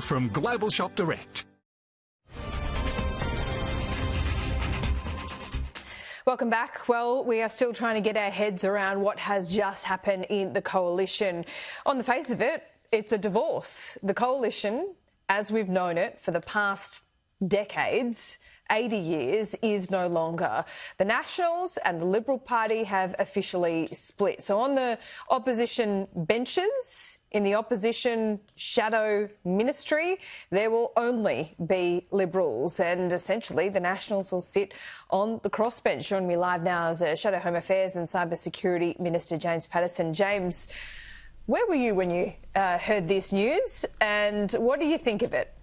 From Global Shop Direct. Welcome back. Well, we are still trying to get our heads around what has just happened in the coalition. On the face of it, it's a divorce. The coalition, as we've known it for the past decades, 80 years, is no longer. The Nationals and the Liberal Party have officially split. So on the opposition benches, in the opposition shadow ministry, there will only be Liberals, and essentially the Nationals will sit on the crossbench. Joining me live now is Shadow Home Affairs and Cyber Security Minister James Paterson. James, where were you when you heard this news, and what do you think of it?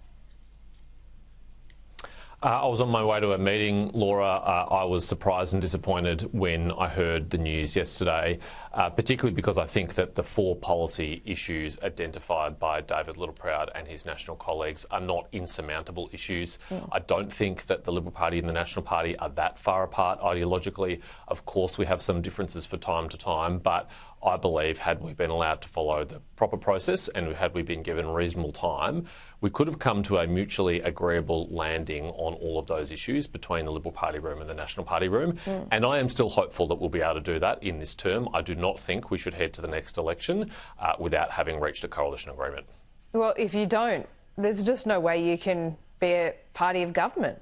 I was on my way to a meeting, Laura. I was surprised and disappointed when I heard the news yesterday, particularly because I think that the four policy issues identified by David Littleproud and his National colleagues are not insurmountable issues. I don't think that the Liberal Party and the National Party are that far apart ideologically. Of course, we have some differences from time to time, but I believe had we been allowed to follow the proper process and had we been given reasonable time, we could have come to a mutually agreeable landing on all of those issues between the Liberal Party room and the National Party room. And I am still hopeful that we'll be able to do that in this term. I do not think we should head to the next election without having reached a coalition agreement. Well, if you don't, there's just no way you can be a party of government.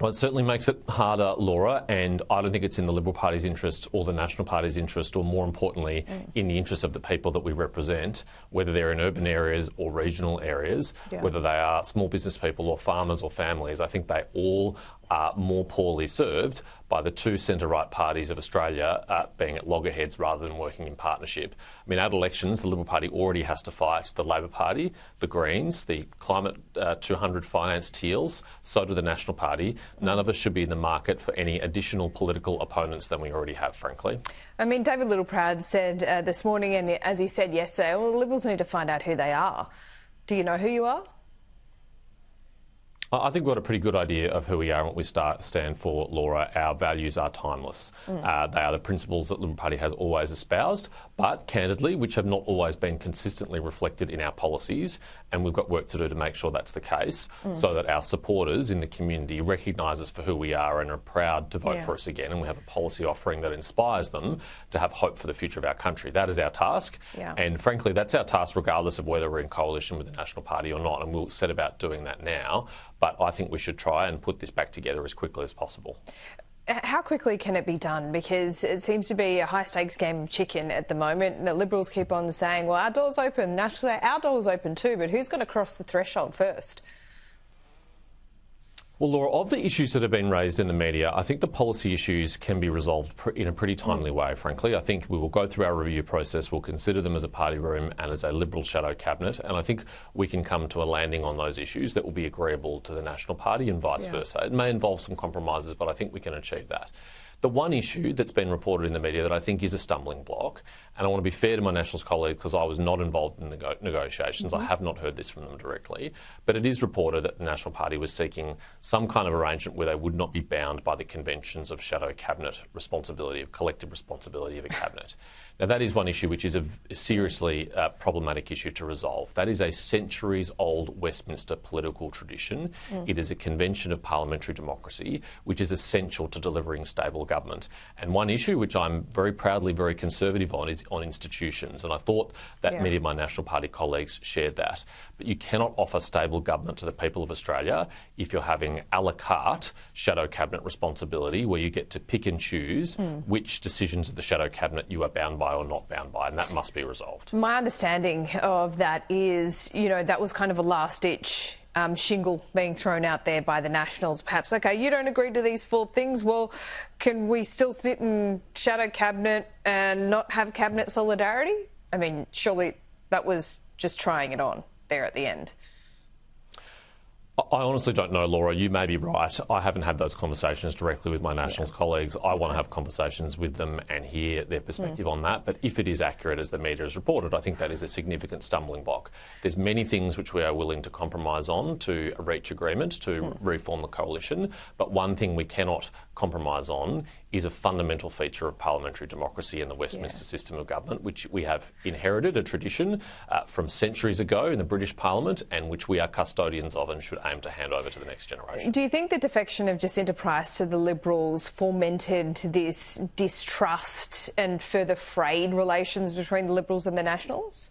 Well, it certainly makes it harder, Laura, and I don't think it's in the Liberal Party's interest or the National Party's interest, or more importantly, in the interest of the people that we represent, whether they're in urban areas or regional areas, whether they are small business people or farmers or families. I think they all are more poorly served by the two centre-right parties of Australia being at loggerheads rather than working in partnership. I mean, at elections, the Liberal Party already has to fight the Labor Party, the Greens, the Climate 200 finance teals, so do the National Party. None of us should be in the market for any additional political opponents than we already have, frankly. I mean, David Littleproud said this morning, and as he said yesterday, well, the Liberals need to find out who they are. Do you know who you are? I think we've got a pretty good idea of who we are and what we stand for, Laura. Our values are timeless. They are the principles that the Liberal Party has always espoused, but candidly, which have not always been consistently reflected in our policies, and we've got work to do to make sure that's the case, so that our supporters in the community recognise us for who we are and are proud to vote for us again, and we have a policy offering that inspires them to have hope for the future of our country. That is our task, and frankly, that's our task regardless of whether we're in coalition with the National Party or not, and we'll set about doing that now. But I think we should try and put this back together as quickly as possible. How quickly can it be done? Because it seems to be a high-stakes game of chicken at the moment. The Liberals keep on saying, well, our door's open. Nationals say, our door's open too, but who's going to cross the threshold first? Well, Laura, of the issues that have been raised in the media, I think the policy issues can be resolved in a pretty timely way, frankly. I think we will go through our review process, we'll consider them as a party room and as a Liberal shadow cabinet, and I think we can come to a landing on those issues that will be agreeable to the National Party and vice versa. It may involve some compromises, but I think we can achieve that. The one issue that's been reported in the media that I think is a stumbling block, and I want to be fair to my Nationals colleagues because I was not involved in the negotiations, I have not heard this from them directly, but it is reported that the National Party was seeking some kind of arrangement where they would not be bound by the conventions of shadow cabinet responsibility, of collective responsibility of a cabinet. Now, that is one issue which is a seriously problematic issue to resolve. That is a centuries-old Westminster political tradition. It is a convention of parliamentary democracy, which is essential to delivering stable government. And one issue which I'm very proudly very conservative on is on institutions. And I thought that many of my National Party colleagues shared that. But you cannot offer stable government to the people of Australia if you're having a la carte shadow cabinet responsibility where you get to pick and choose which decisions of the shadow cabinet you are bound by or not bound by, and that must be resolved. My understanding of that is, you know, that was kind of a last-ditch shingle being thrown out there by the Nationals. Perhaps, OK, you don't agree to these four things, well, can we still sit in shadow cabinet and not have cabinet solidarity? I mean, surely that was just trying it on there at the end. I honestly don't know, Laura. You may be right. I haven't had those conversations directly with my Nationals colleagues. I want to have conversations with them and hear their perspective on that. But if it is accurate, as the media has reported, I think that is a significant stumbling block. There's many things which we are willing to compromise on to reach agreement, to reform the coalition. But one thing we cannot compromise on is a fundamental feature of parliamentary democracy and the Westminster system of government, which we have inherited a tradition from centuries ago in the British Parliament and which we are custodians of and should aim to hand over to the next generation. Do you think the defection of Jacinta Price to the Liberals fomented this distrust and further frayed relations between the Liberals and the Nationals?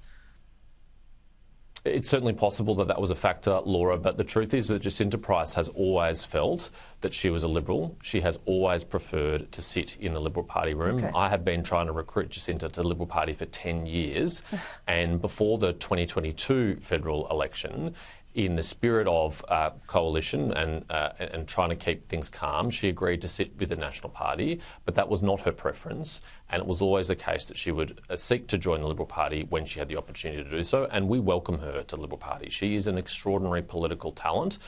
It's certainly possible that that was a factor, Laura, but the truth is that Jacinta Price has always felt that she was a Liberal. She has always preferred to sit in the Liberal Party room. Okay. I have been trying to recruit Jacinta to the Liberal Party for 10 years, and before the 2022 federal election, in the spirit of coalition and trying to keep things calm, she agreed to sit with the National Party, but that was not her preference, and it was always the case that she would seek to join the Liberal Party when she had the opportunity to do so, and we welcome her to the Liberal Party. She is an extraordinary political talent.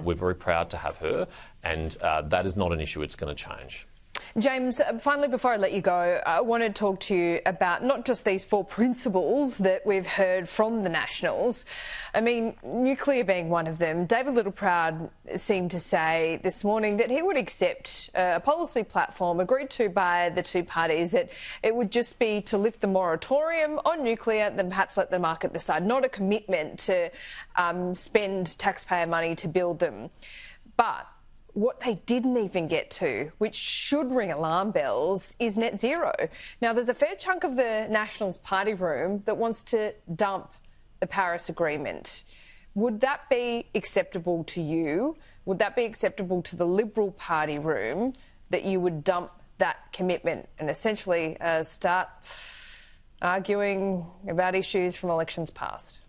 We're very proud to have her, and that is not an issue it's going to change. James, finally, before I let you go, I want to talk to you about not just these 4 principles that we've heard from the Nationals. I mean, nuclear being one of them. David Littleproud seemed to say this morning that he would accept a policy platform agreed to by the 2 parties, that it would just be to lift the moratorium on nuclear, then perhaps let the market decide, not a commitment to spend taxpayer money to build them. But what they didn't even get to, which should ring alarm bells, is net zero. Now, there's a fair chunk of the Nationals party room that wants to dump the Paris Agreement. Would that be acceptable to you? Would that be acceptable to the Liberal Party room, that you would dump that commitment and essentially start arguing about issues from elections past?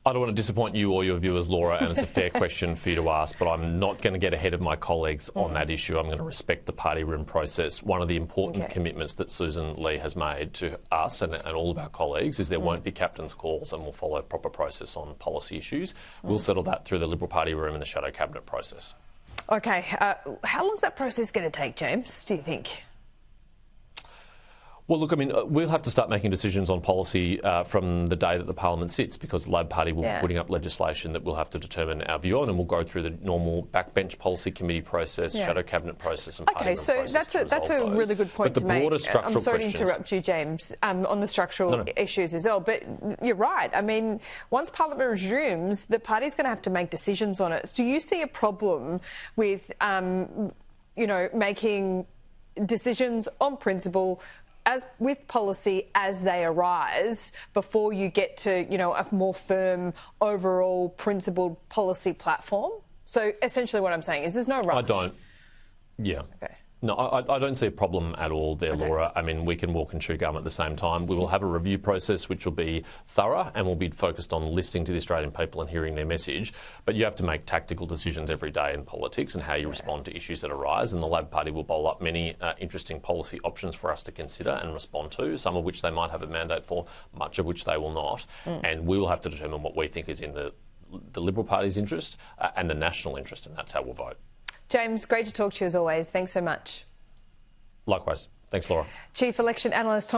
I don't want to disappoint you or your viewers, Laura, and it's a fair question for you to ask, but I'm not going to get ahead of my colleagues on that issue. I'm going to respect the party room process. One of the important commitments that Susan Lee has made to us and all of our colleagues is there won't be captain's calls, and we'll follow proper process on policy issues. We'll settle that through the Liberal Party room and the shadow cabinet process. OK, how long is that process going to take, James, do you think? Well, look, I mean, we'll have to start making decisions on policy from the day that the Parliament sits, because the Labor Party will be putting up legislation that we'll have to determine our view on, and we'll go through the normal backbench policy committee process, shadow cabinet process and party room process. Okay, so that's a really good point to make. I'm sorry to interrupt you, James, on the structural issues as well, but you're right. I mean, once Parliament resumes, the party's going to have to make decisions on it. Do you see a problem with, making decisions on principle as with policy as they arise before you get to, a more firm overall principled policy platform? So essentially what I'm saying is there's no rush. I don't. Yeah. Okay. No, I don't see a problem at all there, Laura. I mean, we can walk and chew gum at the same time. We will have a review process which will be thorough and will be focused on listening to the Australian people and hearing their message. But you have to make tactical decisions every day in politics and how you respond to issues that arise. And the Labor Party will bowl up many interesting policy options for us to consider and respond to, some of which they might have a mandate for, much of which they will not. And we will have to determine what we think is in the Liberal Party's interest and the national interest, and that's how we'll vote. James, great to talk to you as always. Thanks so much. Likewise. Thanks, Laura. Chief Election Analyst Tom